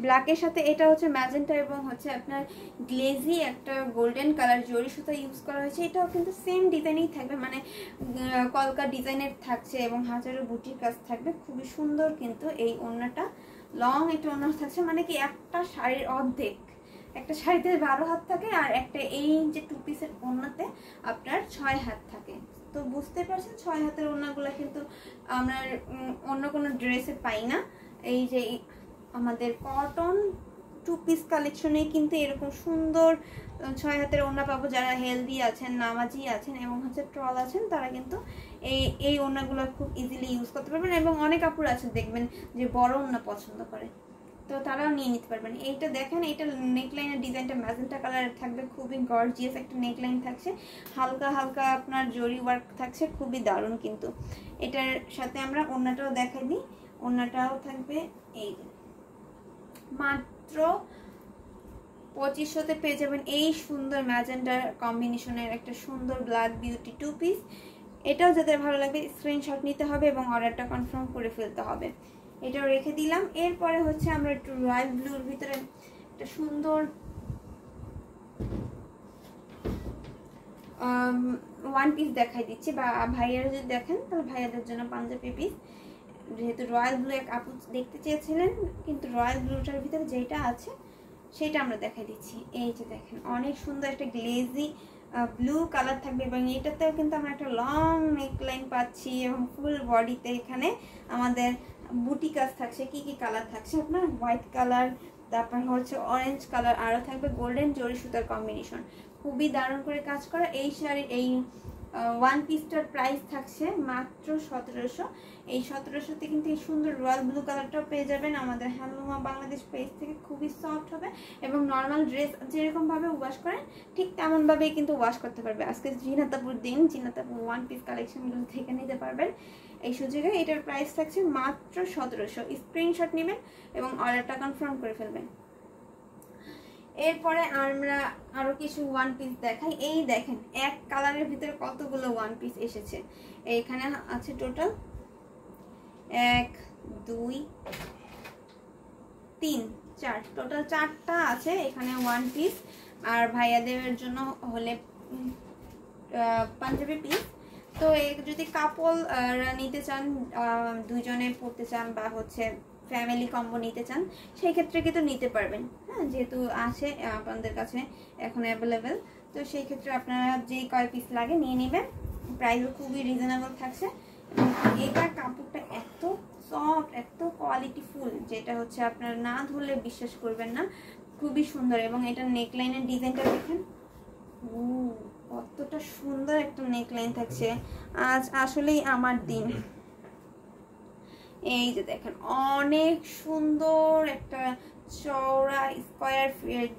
ব্ল্যাকের সাথে এটা হচ্ছে ম্যাজেন্টা এবং হচ্ছে আপনার গ্লেজি একটা গোল্ডেন কালার জরি সুতা ইউজ করা হয়েছে। এটাও কিন্তু সেম ডিজাইনেই থাকবে, মানে কলকা ডিজাইনের থাকছে এবং হাজারো বুটির কাজ থাকবে। খুবই সুন্দর কিন্তু এই ওড়নাটা, লং একটা ওড়না থাকছে, মানে কি একটা শাড়ির অর্ধেক, একটা শাড়িতে 12 হাত থাকে আর একটা এই যে 2 পিসের ওড়নাতে আপনার 6 হাত থাকে। তো বুঝতে পারছেন 6 হাতের ওড়নাগুলো কিন্তু আমরা অন্য কোনো ড্রেসে পাই না। এই যে আমাদের কটন 2 পিস কালেকশনে কিন্তু এরকম সুন্দর 6 হাতের ওড়না পাবো। যারা হেলদি আছেন, নামাজি আছেন এবং হচ্ছে ট্রল আছেন, তারা কিন্তু এই ওড়নাগুলো খুব ইজিলি ইউজ করতে পারবেন। এবং অনেক আপুর আছে দেখবেন যে বড় ওড়না পছন্দ করে, তো তারাও নিয়ে নিতে পারবেন। এইটা দেখেন, এইটা নেকলাইনের ডিজাইনটা ম্যাজেন্টা কালারের থাকবে, খুবই গর্জিয়াস একটা নেকলাইন থাকছে, হালকা হালকা আপনার জরি ওয়ার্ক থাকছে, খুবই দারুণ। কিন্তু এটার সাথে আমরা ওড়নাটাও দেখাই দিই, ওড়নাটাও থাকবে এই মাত্র 2500-তে পেয়ে যাবেন এই সুন্দর ম্যাজেন্টার কম্বিনেশনের একটা সুন্দর ব্ল্যাক বিউটি 2 পিস। এটাও যাদের ভালো লাগবে স্ক্রিনশট নিতে হবে এবং অর্ডারটা কনফার্ম করে ফেলতে হবে। এটাও রেখে দিলাম। এরপরে হচ্ছে আমরা একটু রয়্যাল ব্লুর ভিতরে একটা সুন্দর ওয়ান পিস দেখাই দিচ্ছি, বা ভাইয়ারা যদি দেখেন তাহলে ভাইয়াদের জন্য পাঞ্জাবি পিস। যেহেতু রয়্যাল ব্লু এক আপু দেখতে চেয়েছিলেন, কিন্তু রয়্যাল ব্লুটার ভিতরে যেটা আছে সেটা আমরা দেখাই দিচ্ছি। এই যে দেখেন, অনেক সুন্দর একটা গ্লেজি ব্লু কালার থাকবে এবং এটাতেও কিন্তু আমরা একটা লং নেকলাইন পাচ্ছি এবং ফুল বডিতে এখানে আমাদের বুটি কাজ থাকছে। কি কি কালার থাকছে আপনার, হোয়াইট কালার, তারপর হচ্ছে অরেঞ্জ কালার, আরও থাকবে গোল্ডেন জরি সুতার কম্বিনেশন। খুবই দারুণ করে কাজ করা এই শাড়ির এই ওয়ান পিসটার প্রাইস থাকছে মাত্র 1700। এই 1700-তে কিন্তু এই সুন্দর রয়্যাল ব্লু কালারটাও পেয়ে যাবেন আমাদের হ্যান্ডলুমা বাংলাদেশ পেজ থেকে। খুবই সফট হবে এবং নর্মাল ড্রেস যেরকমভাবে ওয়াশ করেন ঠিক তেমনভাবেই কিন্তু ওয়াশ করতে পারবে। আজকে জিনাতাপুর দিন, জিনাতাপুর ওয়ান পিস কালেকশনগুলো থেকে নিতে পারবেন এই সুযোগে। এটার প্রাইস থাকছে মাত্র 1700। স্ক্রিনশট নেবেন এবং অর্ডারটা কনফার্ম করে ফেলবেন। এরপরে আমরা আরো কিছু ওয়ান পিস দেখাই। এই দেখেন, এক কালারের ভিতরে কতগুলো ওয়ান পিস এসেছে। এইখানে আছে টোটাল 1 2 3 4, টোটাল 4টা আছে এখানে ওয়ান পিস। আর ভাইয়াদের জন্য হলে পাঞ্জাবি পিস। তো এই যদি কাপল নিতে চান, দুইজনে পড়তে চান বা হচ্ছে ফ্যামিলি কম্বো নিতে চান, সেই ক্ষেত্রে কিন্তু নিতে পারবেন। হ্যাঁ, যেহেতু আছে আপনাদের কাছে এখন অ্যাভেলেবেল, তো সেই ক্ষেত্রে আপনারা যে কয় পিস লাগে নিয়ে নেবেন। প্রাইসও খুবই রিজনেবল থাকছে এবং এটার কাপড়টা এত সফট, এত কোয়ালিটিফুল, যেটা হচ্ছে আপনারা না ধরলে বিশ্বাস করবেন না। খুবই সুন্দর এবং এটার নেকলাইনের ডিজাইনটা দেখেন, কতটা সুন্দর একটা নেকলাইন থাকছে। আজ আসলেই আমার দিন। এই যে দেখেন, অনেক সুন্দর একটা চওড়া স্কয়ার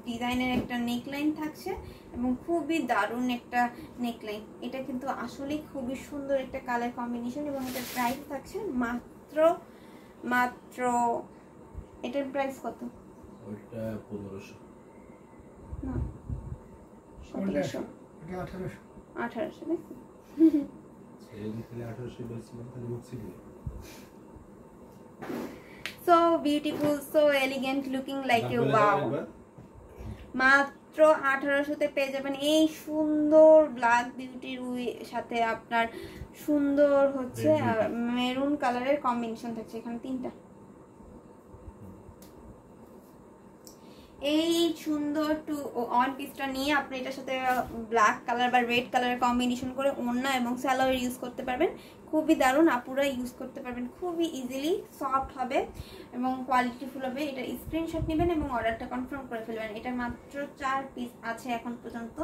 ডিজাইনের একটা নেকলাইন থাকছে এবং খুবই দারুণ একটা নেকলাইন। এটা কিন্তু আসলেই খুবই সুন্দর একটা কালার কম্বিনেশন এবং এটার প্রাইস থাকছে মাত্র এটার প্রাইস কত? ওইটা 1500 না, 1700, 1800 নাকি? So beautiful, so elegant, looking like a wow. মাত্র 1800-তে পেয়ে যাবেন এই সুন্দর ব্ল্যাক বিউটির সাথে আপনার সুন্দর হচ্ছে মেরুন কালারের কম্বিনেশন থাকছে। এখানে 3টা এই সুন্দর ওয়ান পিসটা নিয়ে আপনি এটার সাথে ব্ল্যাক কালার বা রেড কালারের কম্বিনেশন করে ওড়না এবং সালোয়ার ইউজ করতে পারবেন। খুবই দারুণ, আপুরা ইউজ করতে পারবেন খুবই ইজিলি, সফট হবে এবং কোয়ালিটিফুল হবে। এটা স্ক্রিনশট নেবেন এবং অর্ডারটা কনফার্ম করে ফেলবেন। এটা মাত্র 4 পিস আছে এখন পর্যন্ত,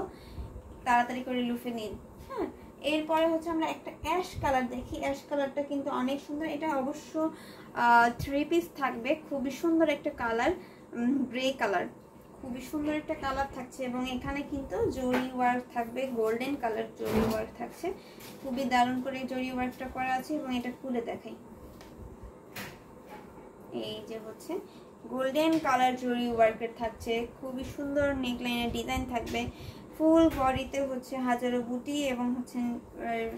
তাড়াতাড়ি করে লুফে নিন। হ্যাঁ, এরপরে হচ্ছে আমরা একটা অ্যাশ কালার দেখি। অ্যাশ কালারটা কিন্তু অনেক সুন্দর, এটা অবশ্য 3 পিস থাকবে। খুবই সুন্দর একটা কালার, গ্রে কালার, খুবই সুন্দর একটা কালার থাকছে এবং এখানে কিন্তু জরি ওয়ার্ক থাকবে, গোল্ডেন কালার জরি ওয়ার্ক থাকছে। খুবই দারুণ করে জরি ওয়ার্কটা করা আছে এবং এটা খুলে দেখাই। এই যে হচ্ছে গোল্ডেন কালার জরি ওয়ার্কের থাকছে, খুবই সুন্দর নেকলাইনের ডিজাইন থাকবে। ফুল বডিতে হচ্ছে হাজারো বুটি এবং হচ্ছে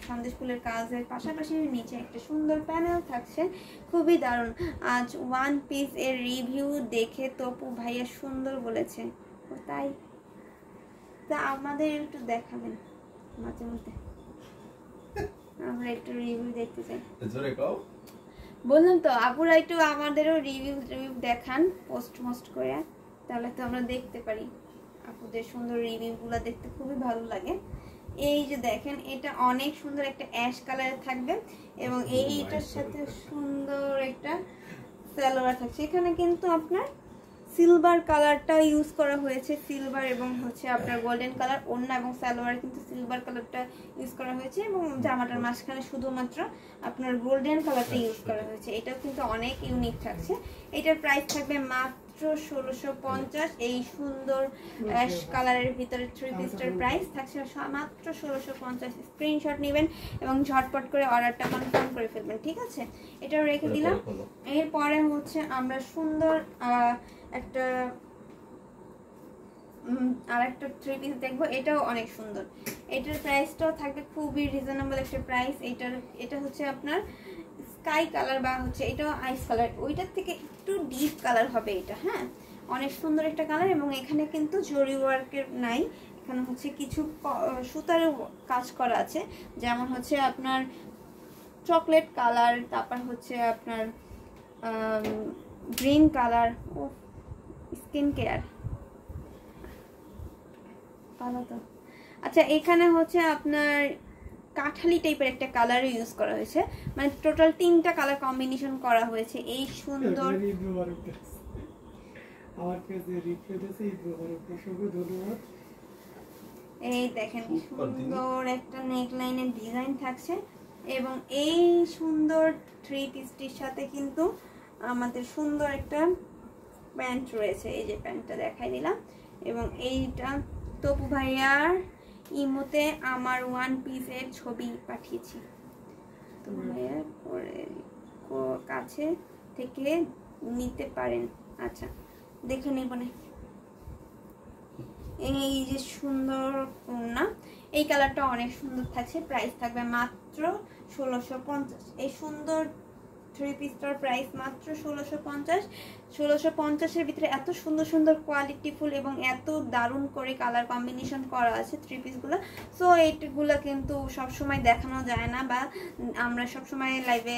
সন্দেশ ফুলের কাজের পাশাপাশি নিচে একটা সুন্দর প্যানেল থাকছে, খুবই দারুণ। আজ ওয়ান পিস এর রিভিউ দেখে তপু ভাইয়া সুন্দর বলেছে, তাই তা আমাদের একটু দেখাবেন মাঝে মধ্যে, আমরা একটু রিভিউ দেখতে চাই। বললাম তো আপুরা একটু আমাদেরও রিভিউ দেখান পোস্ট করে, তাহলে তো আমরা দেখতে পারি। আপুদের সুন্দর রিভিউগুলো দেখতে খুবই ভালো লাগে। এই যে দেখেন এটা অনেক সুন্দর একটা অ্যাশ কালারে থাকবে এবং এইটার সাথে সুন্দর একটা সালোয়ার থাকছে। এখানে কিন্তু আপনার সিলভার কালারটা ইউজ করা হয়েছে, সিলভার এবং হচ্ছে আপনার গোল্ডেন কালার। ওড়না এবং সালোয়ার কিন্তু সিলভার কালারটা ইউজ করা হয়েছে এবং জামাটার মাঝখানে শুধুমাত্র আপনার গোল্ডেন কালারটা ইউজ করা হয়েছে। এটাও কিন্তু অনেক ইউনিক থাকছে। এটার প্রাইস থাকবে মাত্র 1650। এই সুন্দর অ্যাশ কালারের ভিতরে থ্রি পিসটার প্রাইস থাকছে মাত্র 1650। স্ক্রিনশট নেবেন এবং ঝটপট করে অর্ডারটা কনফার্ম করে ফেলবেন, ঠিক আছে? এটাও রেখে দিলাম। এরপরে হচ্ছে আমরা সুন্দর একটা আরেকটা থ্রি পিস দেখবো, এটাও অনেক সুন্দর। এটার প্রাইসটাও থাকবে খুবই রিজনেবল একটা প্রাইস। এটা হচ্ছে আপনার স্কাই কালার বা হচ্ছে এটাও আইস কালার, ওইটার থেকে একটু ডিপ কালার হবে এটা। হ্যাঁ, অনেক সুন্দর একটা কালার এবং এখানে কিন্তু জরি ওয়ার্কের নাই, এখানে হচ্ছে কিছু সুতার কাজ করা আছে, যেমন হচ্ছে আপনার চকলেট কালার, তারপর হচ্ছে আপনার গ্রিন কালার, ও স্কিন কেয়ার ভালো তো। আচ্ছা, এখানে হচ্ছে আপনার কাঠালি টাইপের একটা কালার ইউজ করা হয়েছে, মানে টোটাল 3টা কালার কম্বিনেশন করা হয়েছে। এই সুন্দর এই দেখেন সুন্দর একটা নেকলাইনের ডিজাইন থাকছে এবং এই সুন্দর থ্রি পিসটির সাথে কিন্তু আমাদের সুন্দর একটা প্যান্ট রয়েছে। এই যে প্যান্টটা দেখাই দিলাম এবং এইটা তপু ভাইয়ার ইমোতে আমার ওয়ান পিসের ছবি পাঠিয়েছি, তপু ভাইয়ার কাছে থেকে নিতে পারেন। আচ্ছা, দেখে নেব না। এই যে সুন্দর ওড়না, এই কালারটা অনেক সুন্দর থাকছে। প্রাইস থাকবে মাত্র 1650। এই সুন্দর থ্রি পিসটার প্রাইস মাত্র 1650। 1650-এর ভিতরে এত সুন্দর সুন্দর কোয়ালিটিফুল এবং এত দারুণ করে কালার কম্বিনেশন করা আছে থ্রি পিসগুলো। সো এইগুলো কিন্তু সবসময় দেখানো যায় না, বা আমরা সবসময় লাইভে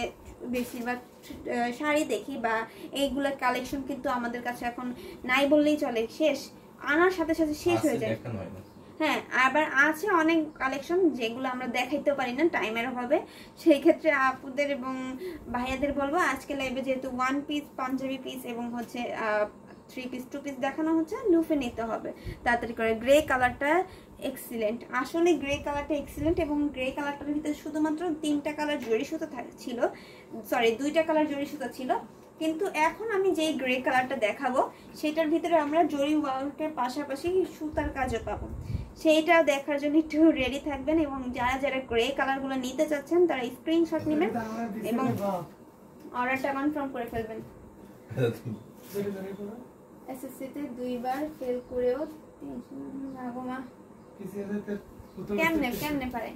বেশিরভাগ শাড়ি দেখি, বা এইগুলোর কালেকশন কিন্তু আমাদের কাছে এখন নাই বললেই চলে, শেষ, আনার সাথে সাথে শেষ হয়ে যায়। হ্যাঁ, আবার আছে অনেক কালেকশন যেগুলো আমরা দেখাইতে পারি না টাইমের অভাবে। সেই ক্ষেত্রে আপুদের এবং ভাইয়াদের বলবো আজকে লাইভে যেহেতু ওয়ান পিস, পাঞ্জাবি পিস এবং হচ্ছে থ্রি পিস, টু পিস দেখানো হচ্ছে, লুফে নিতে হবে তাড়াতাড়ি করে। গ্রে কালারটা এক্সিলেন্ট, আসলে গ্রে কালারটা এক্সিলেন্ট এবং গ্রে কালারটার ভিতরে শুধুমাত্র 3টা কালার জরি সুতা ছিল, সরি 2টা কালার জরি সুতা ছিল। কিন্তু এখন আমি যেই গ্রে কালারটা দেখাবো সেটার ভিতরে আমরা জরি ওয়ার্কের পাশাপাশি সুতার কাজও পাবো। সেইটা দেখার জন্য একটু রেডি থাকবেন এবং যারা যারা গ্রে কালারগুলো নিতে চাচ্ছেন তারা স্ক্রিনশট নেবেন এবং অর্ডারটা কনফার্ম করে ফেলবেন। এসএসসিতে 2বার ফেল করেও আগমা কেমনে পারে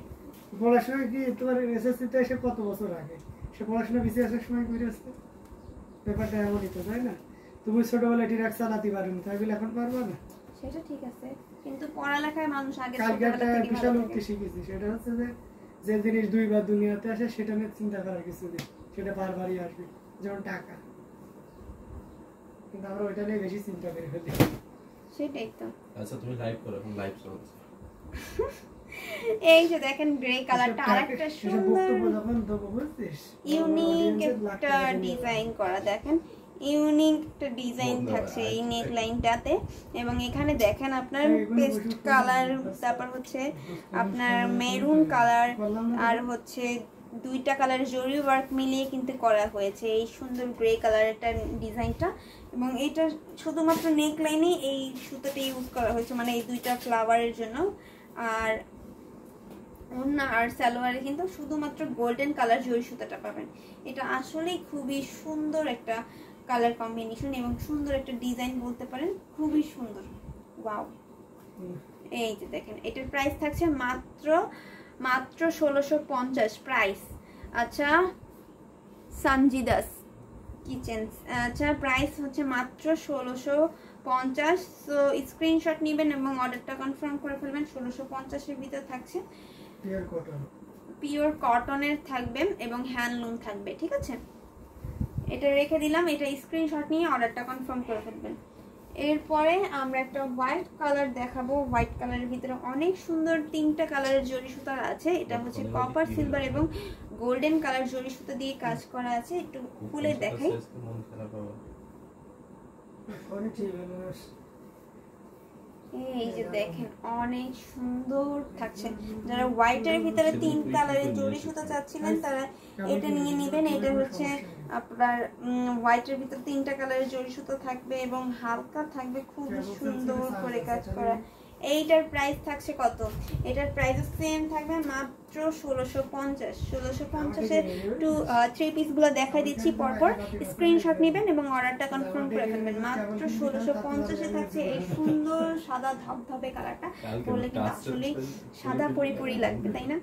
পড়াশোনা কি তোমার এসএসসিতে এসে কত বছর আগে সে পড়াশোনা বিসিএসের সময় করে আসছে, ব্যাপারটা এমনই তো, তাই না? তুমি ছোটবেলায় ট্রাক চালাতে পারো না, তাই বলে এখন পারবা না? সেটা ঠিক আছে, কিন্তু পড়ালেখায় মানুষ আগে বিশাল উক্তি শিখেছি, সেটা হচ্ছে যে জিনিস 2বার দুনিয়াতে আসে সেটা নিয়ে চিন্তা করার কিছু নেই, সেটা বারবারই আসবে, যেমন টাকা। কিন্তু আমরা ওইটা নিয়ে বেশি চিন্তা করে ফেলি। সেটাই তো। আচ্ছা, তুমি লাইভ করো, এখন লাইভ চলছে। এই যে দেখেন গ্রে কালারটা আরেকটা সুন্দর ইউনিক একটা ডিজাইন করা, দেখেন ইউনিক একটা ডিজাইন থাকছে এই নেক লাইনটাতে। এবং এখানে দেখেন আপনার পেস্ট কালার, তারপর হচ্ছে আপনার মেরুন কালার আর হচ্ছে 2টা কালার জরি ওয়ার্ক মিলিয়ে কিন্তু করা হয়েছে এই সুন্দর গ্রে কালারটা ডিজাইনটা। এবং এটা শুধুমাত্র নেক লাইনে এই সুতাটা ইউজ করা হয়েছে, মানে এই 2টা ফ্লাওয়ারের জন্য। আর ওড়না আর সালোয়ারে কিন্তু শুধুমাত্র গোল্ডেন কালার জরি সুতাটা পাবেন। এটা আসলেই খুবই সুন্দর একটা কালার কম্বিনেশন এবং সুন্দর একটা ডিজাইন বলতে পারেন, খুবই সুন্দর। ওয়াও, এই যে দেখেন এটার প্রাইস থাকছে মাত্র 1650 প্রাইস। আচ্ছা সানজিদাস কিচেন, আচ্ছা প্রাইস হচ্ছে মাত্র 1650। সো স্ক্রিনশট নেবেন এবং অর্ডারটা কনফার্ম করে ফেলবেন। 1650 এর ভিতর থাকছে, পিওর কটনের থাকবে এবং হ্যান্ডলুম থাকবে, ঠিক আছে। এটা রেখে দিলাম, এটা স্ক্রিনশট নিয়ে অর্ডারটা কনফার্ম করে ফেলবেন। এরপরে আমরা একটা হোয়াইট কালার দেখাবো। হোয়াইট কালারের ভিতরে অনেক সুন্দর 3টা কালারের জরি সুতার আছে। এটা হচ্ছে কপার, সিলভার এবং গোল্ডেন কালার জরি সুতা দিয়ে কাজ করা আছে। একটু খুলে দেখাই। এই যে দেখেন অনেক সুন্দর থাকছে। যারা হোয়াইটের ভিতরে 3 কালারের জরি সুতা চাচ্ছিলেন তারা এটা নিয়ে নেবেন। এটা হচ্ছে আপনার হোয়াইটের ভিতরে 3টা কালারের জরি সুতা থাকবে এবং হালকা থাকবে, খুব সুন্দর করে কাজ করা। এইটার প্রাইস থাকছে কত? এটার প্রাইস সেম থাকবে মাত্র 1650। 1650 টু 3 পিসগুলো দেখাই দিচ্ছি পরপর, স্ক্রিনশট নেবেন এবং অর্ডারটা কনফার্ম করে ফেলবেন। মাত্র 1650 থাকছে এই সুন্দর সাদা ধবধবে কালারটা। বললে কিন্তু আসলে সাদা পরি লাগবে, তাই না?